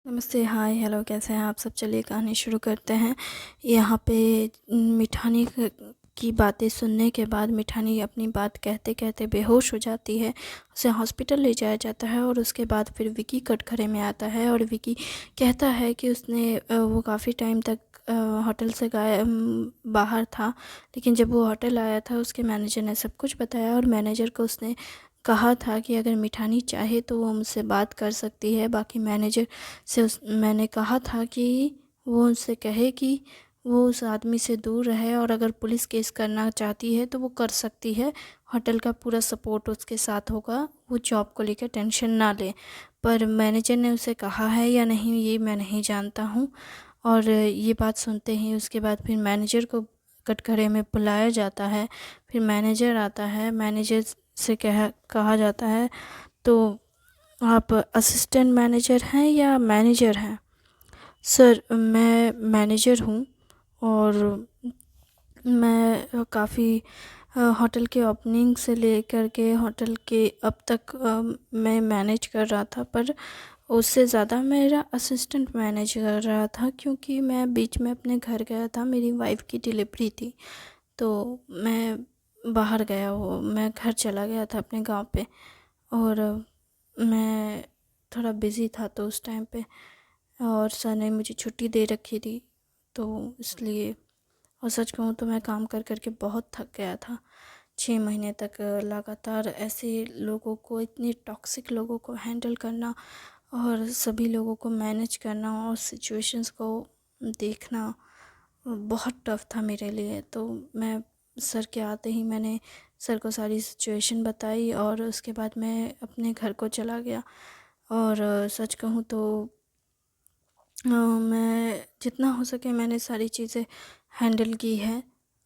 नमस्ते, हाय, हेलो, कैसे हैं आप सब? चलिए कहानी शुरू करते हैं। यहाँ पे मिठानी की बातें सुनने के बाद मिठानी अपनी बात कहते कहते बेहोश हो जाती है। उसे हॉस्पिटल ले जाया जाता है और उसके बाद फिर विकी कटघरे में आता है और विकी कहता है कि उसने वो काफ़ी टाइम तक होटल से बाहर था। लेकिन जब वो होटल आया था उसके मैनेजर ने सब कुछ बताया और मैनेजर को उसने कहा था कि अगर मिठानी चाहे तो वो मुझसे बात कर सकती है। बाकी मैनेजर से मैंने कहा था कि वो उनसे कहे कि वो उस आदमी से दूर रहे और अगर पुलिस केस करना चाहती है तो वो कर सकती है। होटल का पूरा सपोर्ट उसके साथ होगा, वो जॉब को लेकर टेंशन ना ले। पर मैनेजर ने उसे कहा है या नहीं ये मैं नहीं जानता हूँ। और ये बात सुनते ही उसके बाद फिर मैनेजर को कटघरे में बुलाया जाता है। फिर मैनेजर आता है, मैनेजर से कहा जाता है तो आप असिस्टेंट मैनेजर हैं या मैनेजर हैं? सर, मैं मैनेजर हूँ और मैं काफ़ी होटल के ओपनिंग से लेकर के होटल के अब तक मैं मैनेज कर रहा था, पर उससे ज़्यादा मेरा असिस्टेंट मैनेज कर रहा था क्योंकि मैं बीच में अपने घर गया था, मेरी वाइफ़ की डिलीवरी थी। तो मैं बाहर गया हो मैं घर चला गया था अपने गांव पे और मैं थोड़ा बिज़ी था तो उस टाइम पे, और सर ने मुझे छुट्टी दे रखी थी तो इसलिए। और सच कहूँ तो मैं काम कर कर के बहुत थक गया था। 6 महीने तक लगातार ऐसे लोगों को, इतने टॉक्सिक लोगों को हैंडल करना और सभी लोगों को मैनेज करना और सिचुएशंस को देखना बहुत टफ़ था मेरे लिए। तो मैं सर के आते ही मैंने सर को सारी सिचुएशन बताई और उसके बाद मैं अपने घर को चला गया। और सच कहूँ तो मैं जितना हो सके मैंने सारी चीज़ें हैंडल की है।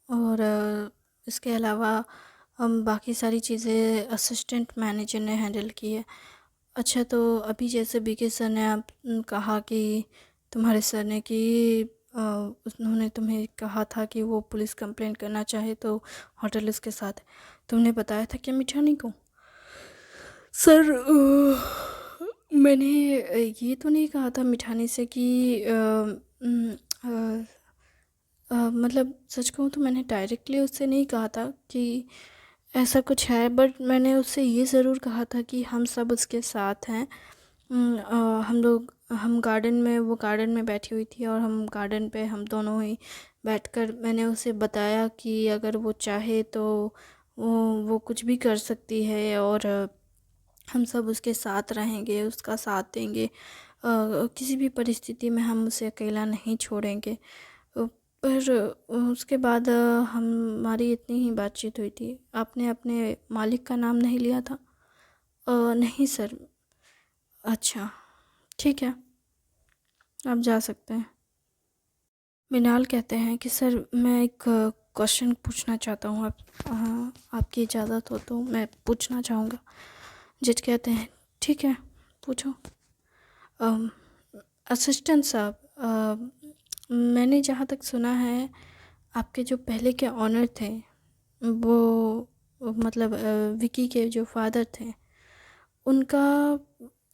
और इसके अलावा हम बाकी सारी चीज़ें असिस्टेंट मैनेजर ने हैंडल की है। अच्छा, तो अभी जैसे बीके सर ने आप कहा कि तुम्हारे सर ने कि उन्होंने तुम्हें कहा था कि वो पुलिस कंप्लेंट करना चाहे तो होटल उसके साथ है। तुमने बताया था क्या मिठानी को? सर, मैंने ये तो नहीं कहा था मिठानी से कि मतलब सच कहूँ तो मैंने डायरेक्टली उससे नहीं कहा था कि ऐसा कुछ है, बट मैंने उससे ये ज़रूर कहा था कि हम सब उसके साथ हैं। हम गार्डन में, वो गार्डन में बैठी हुई थी और हम गार्डन पे हम दोनों ही बैठकर मैंने उसे बताया कि अगर वो चाहे तो वो वो कुछ भी कर सकती है और हम सब उसके साथ रहेंगे, उसका साथ देंगे। किसी भी परिस्थिति में हम उसे अकेला नहीं छोड़ेंगे। पर उसके बाद हमारी इतनी ही बातचीत हुई थी। आपने अपने मालिक का नाम नहीं लिया था? नहीं सर। अच्छा, ठीक है, आप जा सकते हैं। मिनाल कहते हैं कि सर मैं एक क्वेश्चन पूछना चाहता हूँ, आप आपकी इजाज़त हो तो मैं पूछना चाहूँगा। जज कहते हैं ठीक है, पूछो। असिस्टेंट साहब, मैंने जहाँ तक सुना है आपके जो पहले के ऑनर थे वो मतलब विकी के जो फादर थे उनका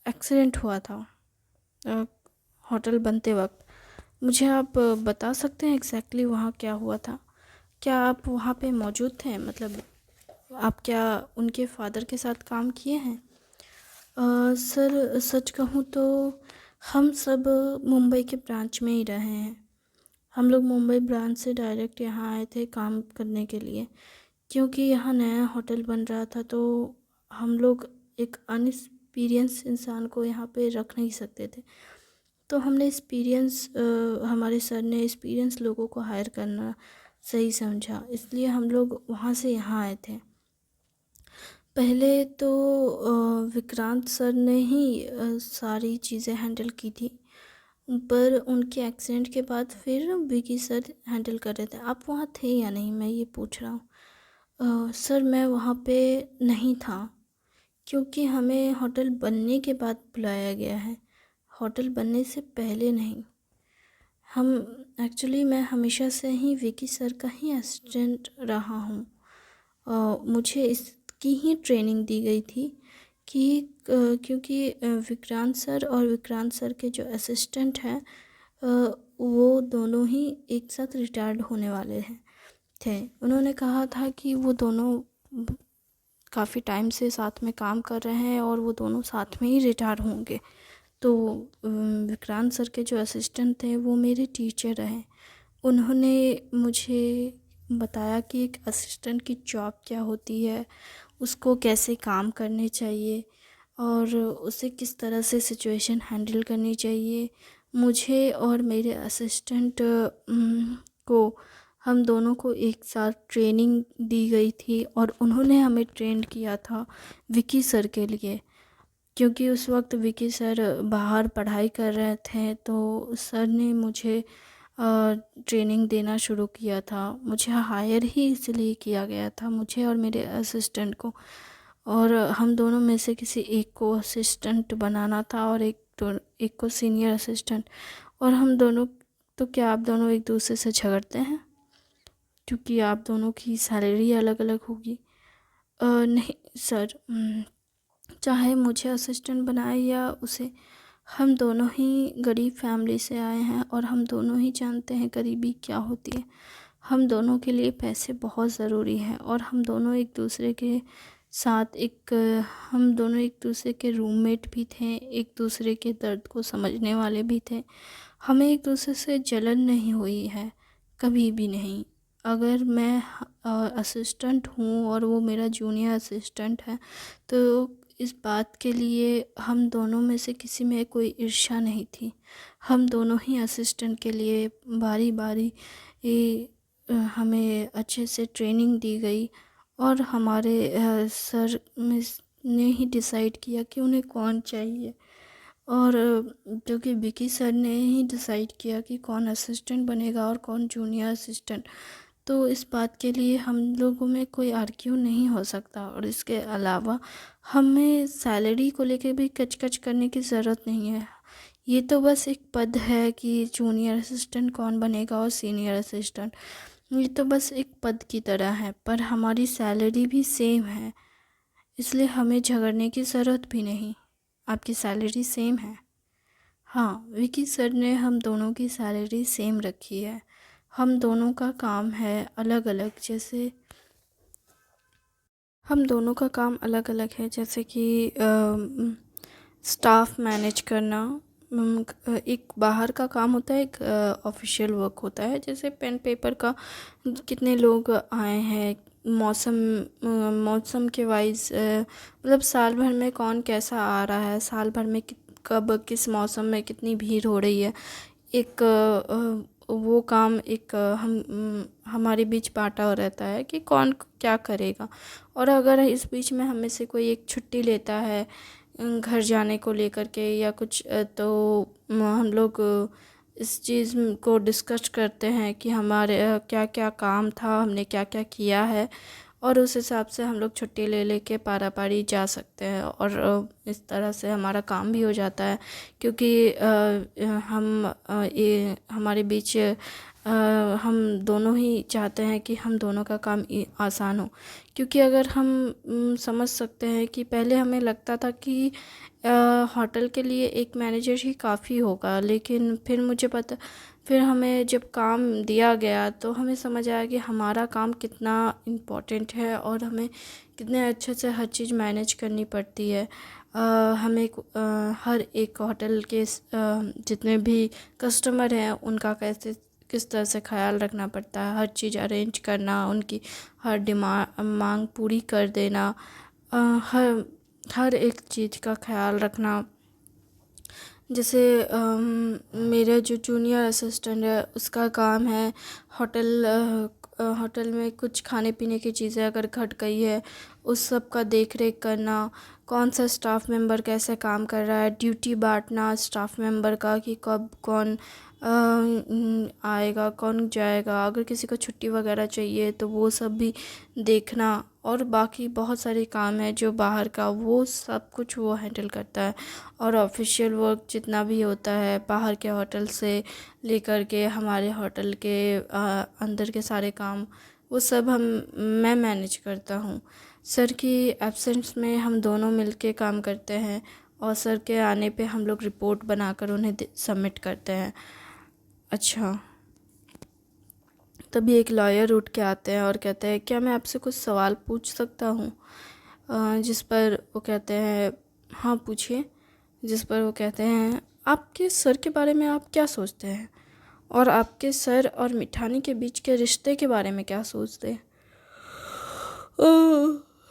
एक्सीडेंट हुआ था अ, होटल बनते वक्त। मुझे आप बता सकते हैं एग्जैक्टली वहाँ क्या हुआ था? क्या आप वहाँ पे मौजूद थे? मतलब आप क्या उनके फादर के साथ काम किए हैं? सर, सच कहूँ तो हम सब मुंबई के ब्रांच में ही रहे हैं। हम लोग मुंबई ब्रांच से डायरेक्ट यहाँ आए थे काम करने के लिए, क्योंकि यहाँ नया होटल बन रहा था तो हम लोग एक अनएक्सपीरियंस इंसान को यहाँ पे रख नहीं सकते थे। तो हमने हमारे सर ने एक्सपीरियंस लोगों को हायर करना सही समझा, इसलिए हम लोग वहाँ से यहाँ आए थे। पहले तो विक्रांत सर ने ही सारी चीज़ें हैंडल की थी, पर उनके एक्सीडेंट के बाद फिर विकी सर हैंडल कर रहे थे। आप वहाँ थे या नहीं, मैं ये पूछ रहा हूँ। सर, मैं वहाँ पे नहीं था क्योंकि हमें होटल बनने के बाद बुलाया गया है, होटल बनने से पहले नहीं। हम एक्चुअली मैं हमेशा से ही विकी सर का ही असिस्टेंट रहा हूँ। मुझे इसकी ही ट्रेनिंग दी गई थी कि क्योंकि विक्रांत सर और विक्रांत सर के जो असिस्टेंट हैं वो दोनों ही एक साथ रिटायर्ड होने वाले हैं थे। उन्होंने कहा था कि वो दोनों काफ़ी टाइम से साथ में काम कर रहे हैं और वो दोनों साथ में ही रिटायर होंगे। तो विक्रांत सर के जो असिस्टेंट थे वो मेरे टीचर रहे। उन्होंने मुझे बताया कि एक असिस्टेंट की जॉब क्या होती है, उसको कैसे काम करने चाहिए और उसे किस तरह से सिचुएशन हैंडल करनी चाहिए। मुझे और मेरे असिस्टेंट को हम दोनों को एक साथ ट्रेनिंग दी गई थी और उन्होंने हमें ट्रेंड किया था विकी सर के लिए, क्योंकि उस वक्त विकी सर बाहर पढ़ाई कर रहे थे। तो सर ने मुझे ट्रेनिंग देना शुरू किया था। मुझे हायर ही इसलिए किया गया था, मुझे और मेरे असिस्टेंट को, और हम दोनों में से किसी एक को असिस्टेंट बनाना था और एक को सीनियर असिस्टेंट। और हम दोनों, तो क्या आप दोनों एक दूसरे से झगड़ते हैं क्योंकि आप दोनों की सैलरी अलग अलग होगी? नहीं सर, चाहे मुझे असिस्टेंट बनाए या उसे, हम दोनों ही गरीब फैमिली से आए हैं और हम दोनों ही जानते हैं गरीबी क्या होती है। हम दोनों के लिए पैसे बहुत ज़रूरी हैं और हम दोनों एक दूसरे के साथ हम दोनों एक दूसरे के रूममेट भी थे, एक दूसरे के दर्द को समझने वाले भी थे। हमें एक दूसरे से जलन नहीं हुई है, कभी भी नहीं। अगर मैं असिस्टेंट हूँ और वो मेरा जूनियर असिस्टेंट है, तो इस बात के लिए हम दोनों में से किसी में कोई ईर्ष्या नहीं थी। हम दोनों ही असिस्टेंट के लिए बारी बारी हमें अच्छे से ट्रेनिंग दी गई और हमारे सर ने ही डिसाइड किया कि उन्हें कौन चाहिए, और क्योंकि विकी सर ने ही डिसाइड किया कि कौन असिस्टेंट बनेगा और कौन जूनियर असिस्टेंट। तो इस बात के लिए हम लोगों में कोई आर्ग्यू नहीं हो सकता। और इसके अलावा हमें सैलरी को लेकर भी कचकच करने की ज़रूरत नहीं है। ये तो बस एक पद है कि जूनियर असिस्टेंट कौन बनेगा और सीनियर असिस्टेंट, ये तो बस एक पद की तरह है, पर हमारी सैलरी भी सेम है, इसलिए हमें झगड़ने की ज़रूरत भी नहीं। आपकी सैलरी सेम है? हाँ, विकी सर ने हम दोनों की सैलरी सेम रखी है। हम दोनों का काम है अलग अलग, जैसे हम दोनों का काम अलग अलग है, जैसे कि स्टाफ मैनेज करना एक बाहर का काम होता है, एक ऑफिशियल वर्क होता है, जैसे पेन पेपर का, कितने लोग आए हैं, मौसम के वाइज, मतलब साल भर में कौन कैसा आ रहा है, साल भर में कब किस मौसम में कितनी भीड़ हो रही है, एक वो काम एक हमारे बीच बांटा हो रहता है कि कौन क्या करेगा। और अगर इस बीच में हमें से कोई एक छुट्टी लेता है घर जाने को लेकर के या कुछ, तो हम लोग इस चीज़ को डिस्कस करते हैं कि हमारे क्या क्या काम था, हमने क्या क्या किया है, और उस हिसाब से हम लोग छुट्टी ले लेके पारा पारी जा सकते हैं। और इस तरह से हमारा काम भी हो जाता है, क्योंकि ये हमारे बीच हम दोनों ही चाहते हैं कि हम दोनों का काम आसान हो। क्योंकि अगर हम समझ सकते हैं कि पहले हमें लगता था कि होटल के लिए एक मैनेजर ही काफ़ी होगा, लेकिन फिर हमें जब काम दिया गया तो हमें समझ आया कि हमारा काम कितना इम्पोर्टेंट है और हमें कितने अच्छे से हर चीज़ मैनेज करनी पड़ती है। हमें हर एक होटल के जितने भी कस्टमर हैं उनका किस तरह से ख्याल रखना पड़ता है, हर चीज़ अरेंज करना, उनकी हर मांग पूरी कर देना, हर एक चीज़ का ख्याल रखना। जैसे मेरा जो जूनियर असिस्टेंट है उसका काम है होटल में कुछ खाने पीने की चीज़ें अगर घट गई है उस सब का देख रेख करना, कौन सा स्टाफ मेंबर कैसे काम कर रहा है, ड्यूटी बांटना स्टाफ मेंबर का कि कब कौन आएगा कौन जाएगा, अगर किसी को छुट्टी वगैरह चाहिए तो वो सब भी देखना, और बाकी बहुत सारे काम है जो बाहर का, वो सब कुछ वो हैंडल करता है। और ऑफिशियल वर्क जितना भी होता है बाहर के होटल से लेकर के हमारे होटल के अंदर के सारे काम, वो सब मैं मैनेज करता हूँ। सर की एब्सेंस में हम दोनों मिलके काम करते हैं और सर के आने पे हम लोग रिपोर्ट बनाकर उन्हें सबमिट करते हैं। अच्छा। तभी एक लॉयर उठ के आते हैं और कहते हैं क्या मैं आपसे कुछ सवाल पूछ सकता हूँ? जिस पर वो कहते हैं हाँ पूछिए। जिस पर वो कहते हैं आपके सर के बारे में आप क्या सोचते हैं और आपके सर और मिठानी के बीच के रिश्ते के बारे में क्या सोचते हैं?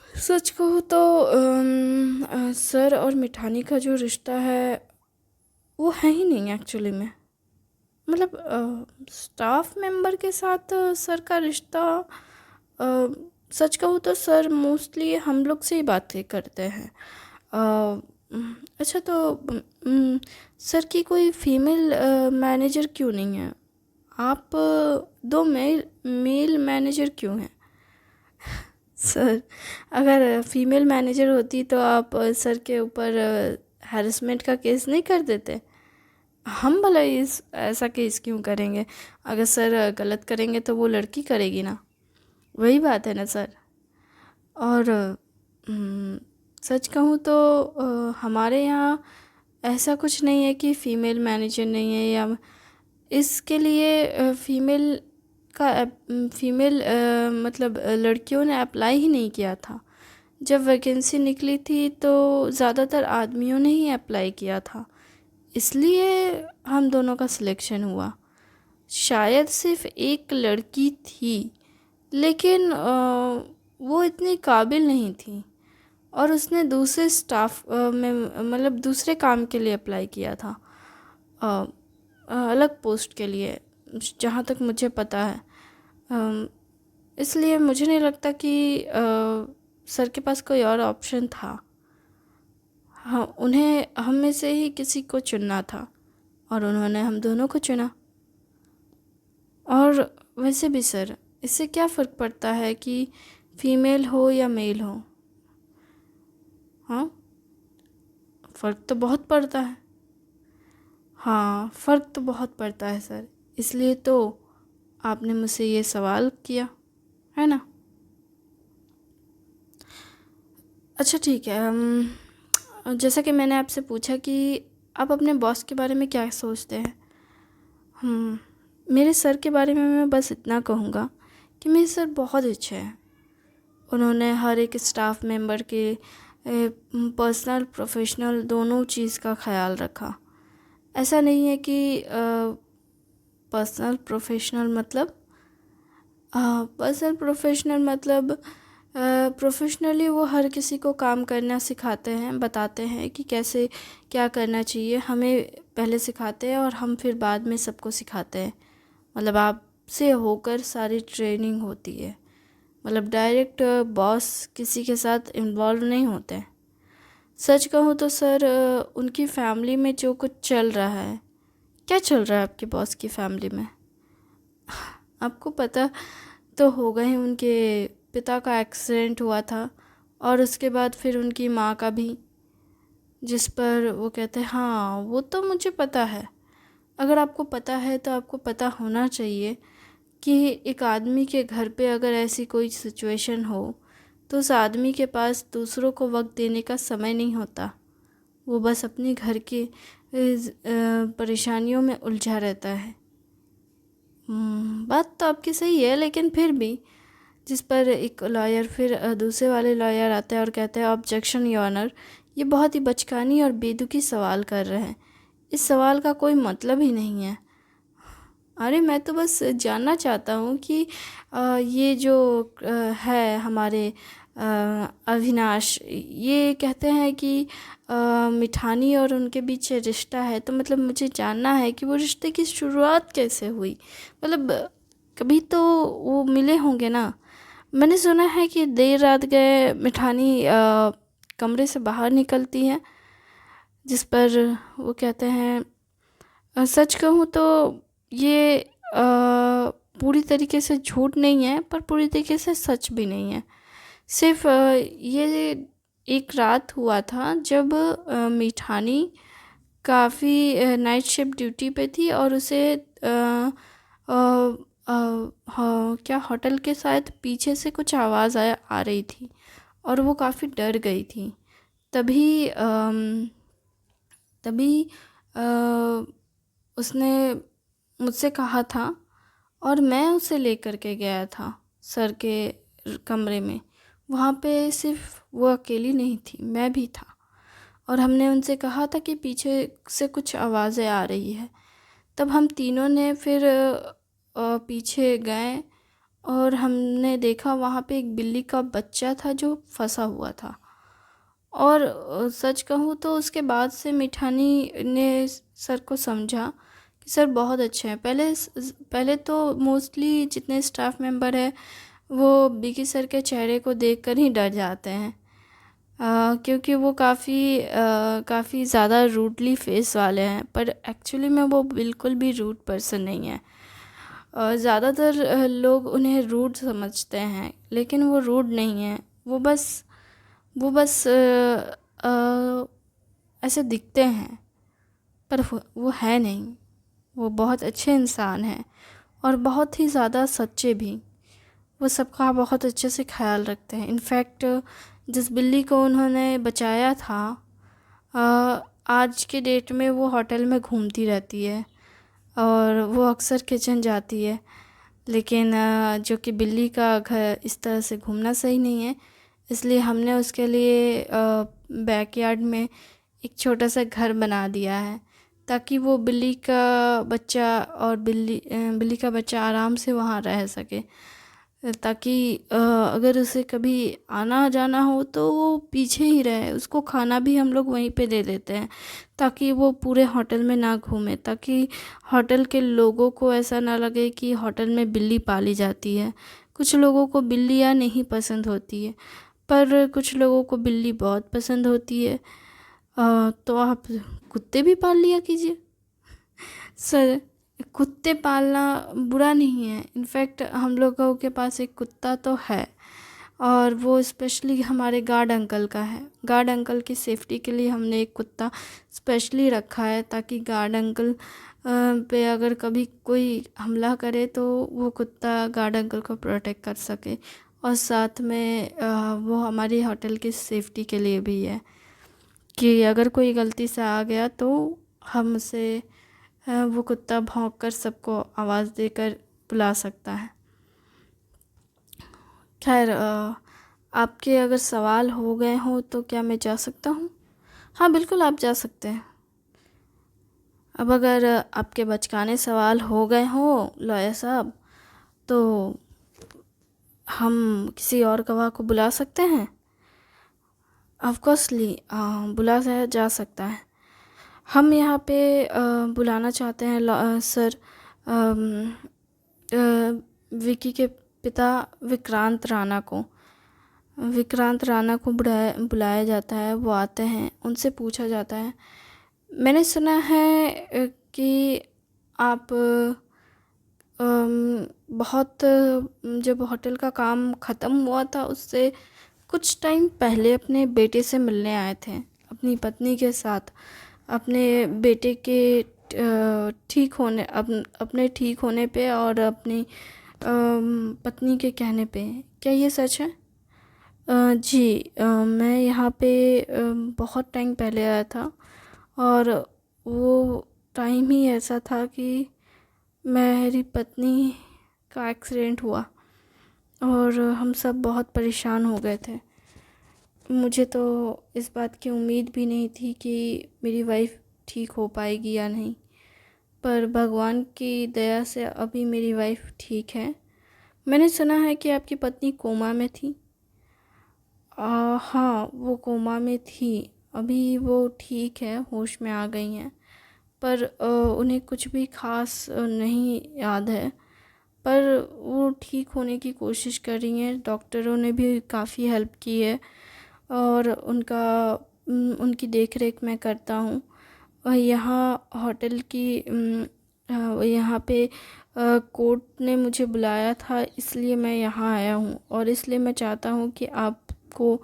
सच कहूँ तो सर और मिठानी का जो रिश्ता है वो है ही नहीं एक्चुअली में। मतलब स्टाफ मेंबर के साथ सर का रिश्ता, सच कहूँ तो सर मोस्टली हम लोग से ही बातें करते हैं। अच्छा तो सर की कोई फीमेल मैनेजर क्यों नहीं है? आप दो मेल मैनेजर क्यों हैं? सर अगर फीमेल मैनेजर होती तो आप सर के ऊपर हैरेसमेंट का केस नहीं कर देते? हम भला इस ऐसा केस क्यों करेंगे? अगर सर गलत करेंगे तो वो लड़की करेगी ना, वही बात है ना सर। और सच कहूँ तो हमारे यहाँ ऐसा कुछ नहीं है कि फ़ीमेल मैनेजर नहीं है या इसके लिए फ़ीमेल मतलब लड़कियों ने अप्लाई ही नहीं किया था। जब वैकेंसी निकली थी तो ज़्यादातर आदमियों ने ही अप्लाई किया था, इसलिए हम दोनों का सिलेक्शन हुआ। शायद सिर्फ एक लड़की थी लेकिन वो इतनी काबिल नहीं थी और उसने दूसरे स्टाफ में मतलब दूसरे काम के लिए अप्लाई किया था, अलग पोस्ट के लिए, जहाँ तक मुझे पता है। इसलिए मुझे नहीं लगता कि सर के पास कोई और ऑप्शन था। हाँ, उन्हें हम में से ही किसी को चुनना था और उन्होंने हम दोनों को चुना। और वैसे भी सर, इससे क्या फ़र्क पड़ता है कि फीमेल हो या मेल हो? हाँ, फ़र्क तो बहुत पड़ता है। हाँ, फ़र्क तो बहुत पड़ता है सर, इसलिए तो आपने मुझसे ये सवाल किया है ना। अच्छा ठीक है। जैसा कि मैंने आपसे पूछा कि आप अपने बॉस के बारे में क्या सोचते हैं। मेरे सर के बारे में मैं बस इतना कहूँगा कि मेरे सर बहुत अच्छे हैं। उन्होंने हर एक स्टाफ मेंबर के पर्सनल प्रोफेशनल दोनों चीज़ का ख्याल रखा। ऐसा नहीं है कि पर्सनल प्रोफेशनल मतलब प्रोफेशनली वो हर किसी को काम करना सिखाते हैं, बताते हैं कि कैसे क्या करना चाहिए। हमें पहले सिखाते हैं और हम फिर बाद में सबको सिखाते हैं। मतलब आपसे होकर सारी ट्रेनिंग होती है। मतलब डायरेक्ट बॉस किसी के साथ इन्वॉल्व नहीं होते हैं। सच कहूँ तो सर उनकी फैमिली में जो कुछ चल रहा है, क्या चल रहा है आपके बॉस की फैमिली में? आपको पता तो होगा ही, उनके पिता का एक्सीडेंट हुआ था और उसके बाद फिर उनकी माँ का भी, जिस पर वो कहते हैं हाँ वो तो मुझे पता है। अगर आपको पता है तो आपको पता होना चाहिए कि एक आदमी के घर पे अगर ऐसी कोई सिचुएशन हो तो उस आदमी के पास दूसरों को वक्त देने का समय नहीं होता। वो बस अपने घर की परेशानियों में उलझा रहता है। बात तो आपकी सही है, लेकिन फिर भी जिस पर एक लॉयर फिर दूसरे वाले लॉयर आते हैं और कहते हैं ऑब्जेक्शन योर ऑनर, ये बहुत ही बचकानी और बेतुकी सवाल कर रहे हैं। इस सवाल का कोई मतलब ही नहीं है। अरे मैं तो बस जानना चाहता हूँ कि ये जो है हमारे अविनाश, ये कहते हैं कि मिठानी और उनके बीच रिश्ता है, तो मतलब मुझे जानना है कि वो रिश्ते की शुरुआत कैसे हुई। मतलब कभी तो वो मिले होंगे ना। मैंने सुना है कि देर रात गए मिठानी कमरे से बाहर निकलती है, जिस पर वो कहते हैं सच कहूँ तो ये पूरी तरीके से झूठ नहीं है पर पूरी तरीके से सच भी नहीं है। सिर्फ ये एक रात हुआ था जब मिठानी काफ़ी नाइट शिफ्ट ड्यूटी पे थी और उसे हाँ, क्या होटल के शायद पीछे से कुछ आवाज़ आ रही थी और वो काफ़ी डर गई थी। तभी तभी अ, उसने मुझसे कहा था और मैं उसे लेकर के गया था सर के कमरे में। वहाँ पे सिर्फ वो अकेली नहीं थी, मैं भी था। और हमने उनसे कहा था कि पीछे से कुछ आवाज़ें आ रही है। तब हम तीनों ने फिर पीछे गए और हमने देखा वहाँ पे एक बिल्ली का बच्चा था जो फंसा हुआ था। और सच कहूँ तो उसके बाद से मिठानी ने सर को समझा कि सर बहुत अच्छे हैं। पहले तो मोस्टली जितने स्टाफ मेंबर है वो बिकी सर के चेहरे को देखकर ही डर जाते हैं, क्योंकि वो काफ़ी ज़्यादा रूडली फेस वाले हैं। पर एक्चुअली में वो बिल्कुल भी रूड पर्सन नहीं है। ज़्यादातर लोग उन्हें रूड समझते हैं, लेकिन वो रूड नहीं है। वो बस ऐसे दिखते हैं, पर वो है नहीं। वो बहुत अच्छे इंसान हैं और बहुत ही ज़्यादा सच्चे भी। वो सबका बहुत अच्छे से ख्याल रखते हैं। इनफैक्ट जिस बिल्ली को उन्होंने बचाया था, आज के डेट में वो होटल में घूमती रहती है और वो अक्सर किचन जाती है। लेकिन जो कि बिल्ली का घर इस तरह से घूमना सही नहीं है, इसलिए हमने उसके लिए बैकयार्ड में एक छोटा सा घर बना दिया है, ताकि वो बिल्ली का बच्चा आराम से वहाँ रह सके। ताकि अगर उसे कभी आना जाना हो तो वो पीछे ही रहे। उसको खाना भी हम लोग वहीं पे दे देते हैं, ताकि वो पूरे होटल में ना घूमे, ताकि होटल के लोगों को ऐसा ना लगे कि होटल में बिल्ली पाली जाती है। कुछ लोगों को बिल्लियाँ नहीं पसंद होती है, पर कुछ लोगों को बिल्ली बहुत पसंद होती है। तो आप कुत्ते भी पाल लिया कीजिए सर। कुत्ते पालना बुरा नहीं है। इनफैक्ट हम लोगों के पास एक कुत्ता तो है, और वो स्पेशली हमारे गार्ड अंकल का है। गार्ड अंकल की सेफ्टी के लिए हमने एक कुत्ता स्पेशली रखा है, ताकि गार्ड अंकल पे अगर कभी कोई हमला करे तो वो कुत्ता गार्ड अंकल को प्रोटेक्ट कर सके। और साथ में वो हमारी होटल की सेफ्टी के लिए भी है, कि अगर कोई गलती से आ गया तो हम उसे वो कुत्ता भौंक कर सबको आवाज़ देकर बुला सकता है। खैर, आपके अगर सवाल हो गए हों तो क्या मैं जा सकता हूँ? हाँ बिल्कुल, आप जा सकते हैं। अब अगर आपके बचकाने सवाल हो गए हों लॉयर साहब, तो हम किसी और गवाह को बुला सकते हैं। ऑफकोर्सली बुलाया जा सकता है। हम यहाँ पे बुलाना चाहते हैं सर, विकी के पिता विक्रांत राणा को। विक्रांत राणा को बुलाया जाता है। वो आते हैं, उनसे पूछा जाता है। मैंने सुना है कि आप बहुत, जब होटल का काम ख़त्म हुआ था उससे कुछ टाइम पहले अपने बेटे से मिलने आए थे, अपनी पत्नी के साथ। अपने बेटे के अपने ठीक होने पे और अपनी पत्नी के कहने पे। क्या ये सच है? जी, मैं यहाँ पे बहुत टाइम पहले आया था, और वो टाइम ही ऐसा था कि मेरी पत्नी का एक्सीडेंट हुआ और हम सब बहुत परेशान हो गए थे। मुझे तो इस बात की उम्मीद भी नहीं थी कि मेरी वाइफ ठीक हो पाएगी या नहीं, पर भगवान की दया से अभी मेरी वाइफ ठीक है। मैंने सुना है कि आपकी पत्नी कोमा में थी। हाँ, वो कोमा में थी। अभी वो ठीक है, होश में आ गई हैं, पर उन्हें कुछ भी खास नहीं याद है। पर वो ठीक होने की कोशिश कर रही हैं। डॉक्टरों ने भी काफ़ी हेल्प की है, और उनकी देख रेख मैं करता हूँ। और यहाँ होटल की यहाँ पे कोर्ट ने मुझे बुलाया था, इसलिए मैं यहाँ आया हूँ। और इसलिए मैं चाहता हूँ कि आपको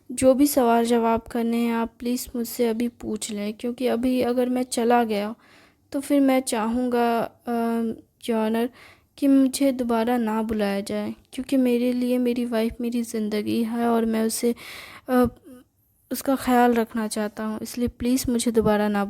जो भी सवाल जवाब करने हैं आप प्लीज़ मुझसे अभी पूछ लें, क्योंकि अभी अगर मैं चला गया तो फिर मैं चाहूँगा योर ऑनर कि मुझे दोबारा ना बुलाया जाए, क्योंकि मेरे लिए मेरी वाइफ मेरी ज़िंदगी है और मैं उसे उसका ख्याल रखना चाहता हूँ। इसलिए प्लीज़ मुझे दोबारा ना